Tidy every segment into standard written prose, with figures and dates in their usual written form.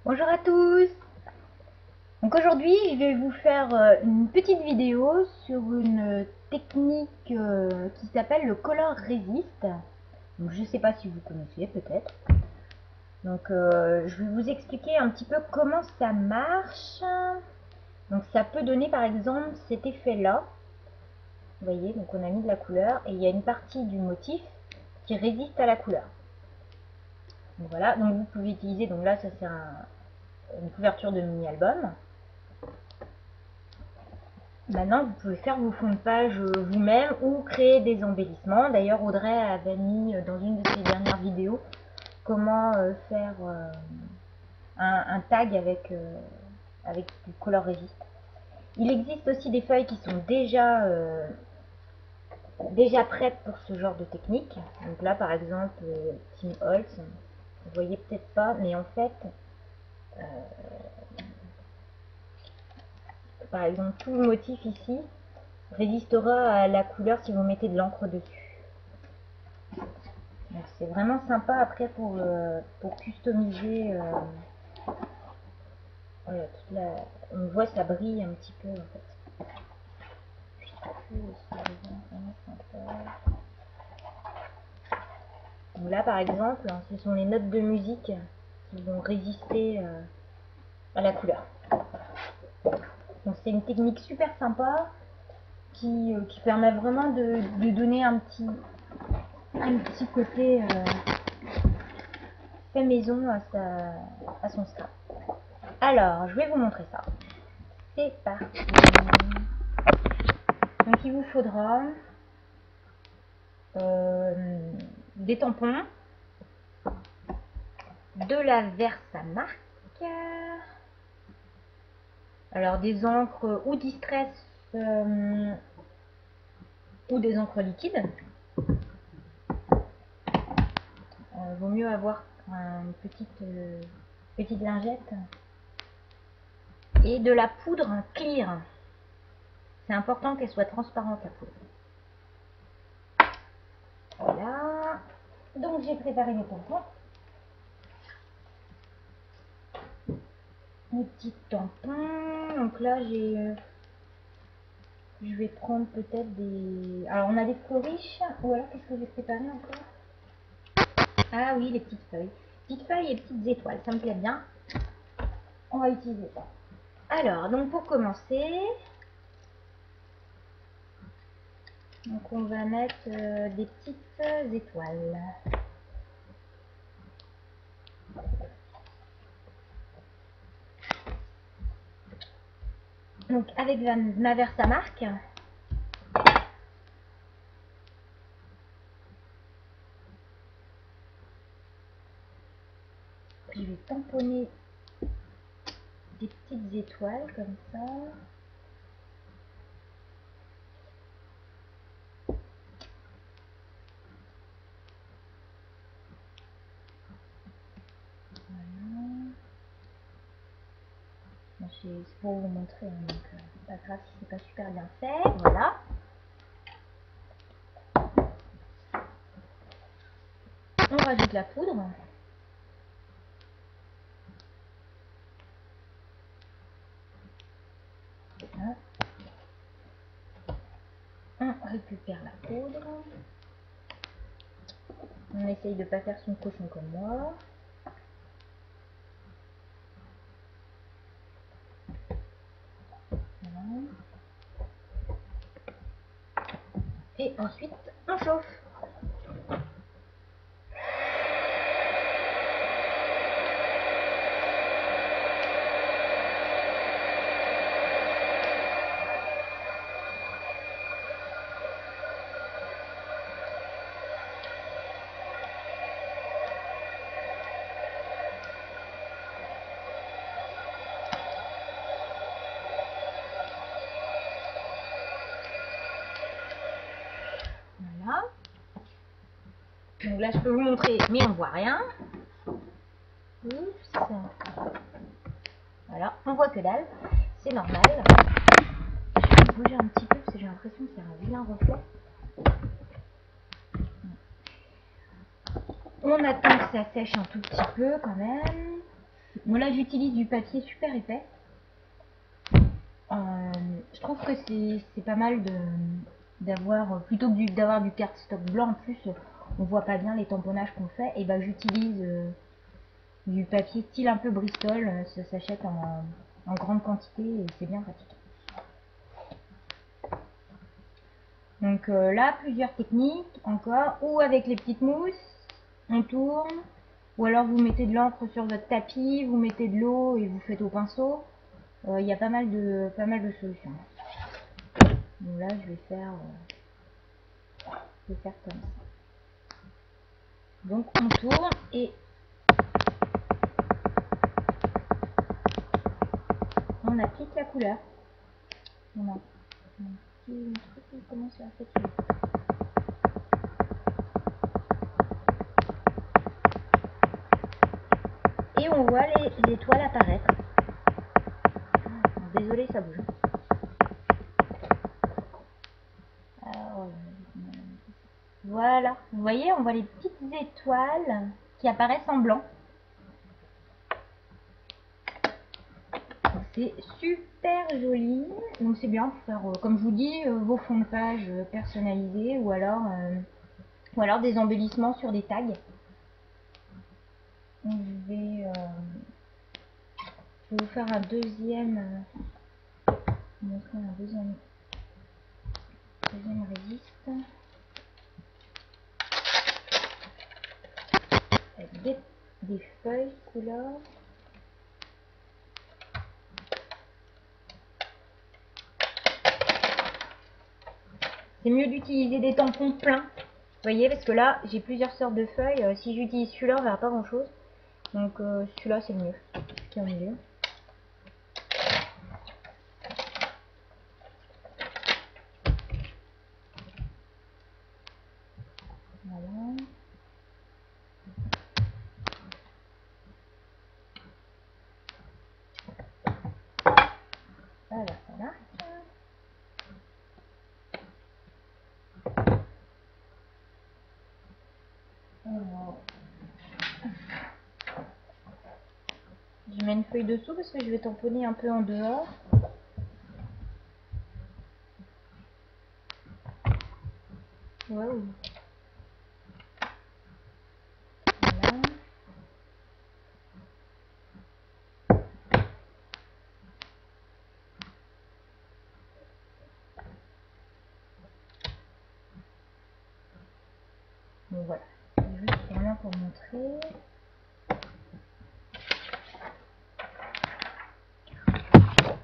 Bonjour à tous. Donc aujourd'hui je vais vous faire une petite vidéo sur une technique qui s'appelle le Color Resist. Donc je ne sais pas si vous connaissez peut-être. Donc je vais vous expliquer un petit peu comment ça marche. Donc ça peut donner par exemple cet effet là. Vous voyez, donc on a mis de la couleur et il y a une partie du motif qui résiste à la couleur. Donc voilà, donc vous pouvez utiliser, donc là ça c'est une couverture de mini-album. Maintenant, vous pouvez faire vos fonds de page vous-même ou créer des embellissements. D'ailleurs, Audrey avait mis dans une de ses dernières vidéos comment faire un tag avec du Color Resist. Il existe aussi des feuilles qui sont déjà prêtes pour ce genre de technique. Donc là, par exemple, Tim Holtz, vous voyez peut-être pas, mais en fait, par exemple, tout le motif ici résistera à la couleur si vous mettez de l'encre dessus. C'est vraiment sympa après pour customiser. Voilà, on voit ça brille un petit peu en fait. Je sais plus où est-ce que je viens, vraiment sympa. Donc là par exemple, ce sont les notes de musique qui vont résister à la couleur. Donc c'est une technique super sympa qui permet vraiment de donner un petit côté fait maison à son scrap. Alors, je vais vous montrer ça. C'est parti. Donc il vous faudra des tampons, de la Versamark, alors des encres ou Distress ou des encres liquides. Vaut mieux avoir une petite lingette et de la poudre clear. C'est important qu'elle soit transparente la poudre. Voilà. Donc j'ai préparé mes tampons. Mes petits tampons. Donc là je vais prendre peut-être des... Alors on a des Flourish. Ou alors qu'est-ce que j'ai préparé encore? Ah oui, les petites feuilles. Petites feuilles et petites étoiles, ça me plaît bien. On va utiliser ça. Alors, donc pour commencer, donc on va mettre des petites étoiles. Donc avec ma Versamark, je vais tamponner des petites étoiles comme ça. C'est pour vous montrer, hein, donc c'est pas grave si c'est pas super bien fait. Voilà. On rajoute la poudre. On récupère la poudre. On essaye de ne pas faire son cochon comme moi. Voilà. Et ensuite, on chauffe. Voilà. Donc là, je peux vous montrer, mais on voit rien. Oups. Voilà, on voit que dalle. C'est normal. Je vais bouger un petit peu parce que j'ai l'impression qu'il y a un vilain reflet. On attend que ça sèche un tout petit peu quand même. Moi là j'utilise du papier super épais. Je trouve que c'est pas mal d'avoir, plutôt que d'avoir du cardstock blanc, en plus on voit pas bien les tamponnages qu'on fait, et ben j'utilise du papier style un peu Bristol, ça s'achète en grande quantité et c'est bien pratique. Donc là, plusieurs techniques encore, ou avec les petites mousses, on tourne, ou alors vous mettez de l'encre sur votre tapis, vous mettez de l'eau et vous faites au pinceau. Il y a pas mal de solutions. Donc là, je vais faire comme ça. Donc on tourne et on applique la couleur. On a un petit truc qui commence à s'activer. Et on voit les toiles apparaître. Désolé, ça bouge. Alors, voilà, vous voyez, on voit les petites étoiles qui apparaissent en blanc. C'est super joli, donc c'est bien pour faire, comme je vous dis, vos fonds de page personnalisés ou alors des embellissements sur des tags. Donc, je vais vous faire un deuxième, montrer un deuxième résiste avec des feuilles couleur. C'est mieux d'utiliser des tampons pleins, vous voyez, parce que là j'ai plusieurs sortes de feuilles. Si j'utilise celui-là, on verra pas grand chose. Donc celui-là c'est le mieux, qui est au milieu. Voilà. Voilà, voilà. Je mets une feuille dessous parce que je vais tamponner un peu en dehors. Wow. Voilà. Donc voilà, c'est juste vraiment pour montrer.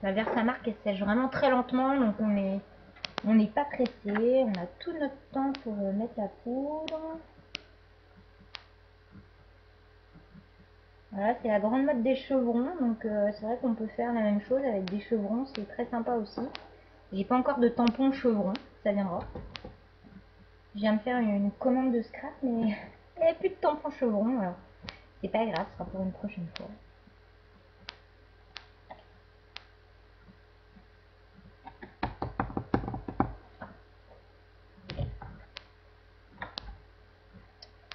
La Versamark elle sèche vraiment très lentement, donc on n'est pas pressé, on a tout notre temps pour mettre la poudre. Voilà, c'est la grande mode des chevrons, donc c'est vrai qu'on peut faire la même chose avec des chevrons, c'est très sympa aussi. J'ai pas encore de tampon chevron, ça viendra. Je viens de faire une commande de scrap, mais il n'y avait plus de tampon chevron, alors c'est pas grave, ce sera pour une prochaine fois.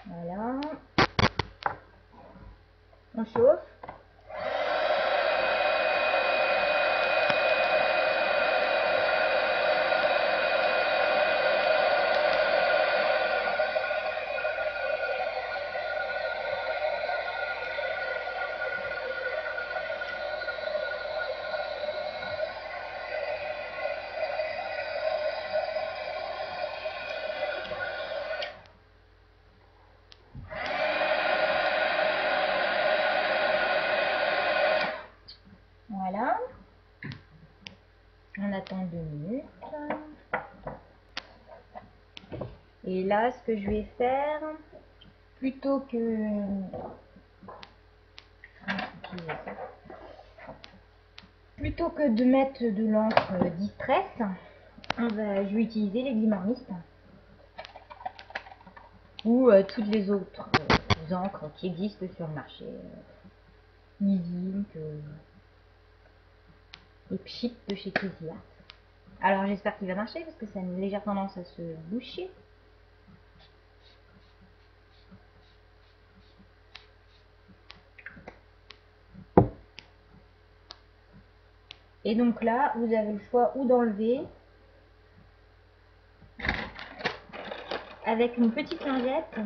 Voilà. On chauffe. Voilà. On attend 2 minutes. Et là, ce que je vais faire, plutôt que de mettre de l'encre Distress, je vais utiliser les Glimmermist ou toutes les autres encres qui existent sur le marché. Easy Ink et Pchit de chez Crazy Art. Alors j'espère qu'il va marcher parce que ça a une légère tendance à se boucher. Et donc là, vous avez le choix ou d'enlever avec une petite lingette.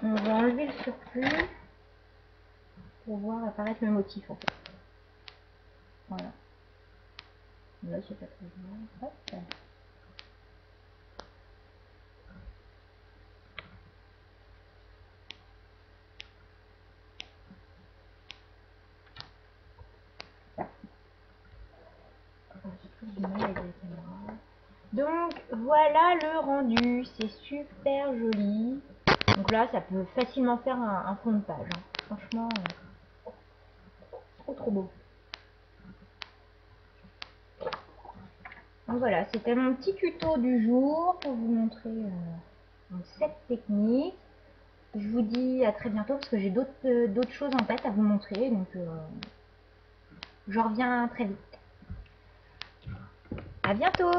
On va enlever le surplus pour voir apparaître le motif en fait. Voilà. Là, c'est pas très bien. Hop. Donc voilà le rendu, c'est super joli. Donc là, ça peut facilement faire un fond de page. Hein. Franchement, trop beau. Donc voilà, c'était mon petit tuto du jour pour vous montrer cette technique. Je vous dis à très bientôt parce que j'ai d'autres choses en tête à vous montrer. Donc je reviens très vite. À bientôt!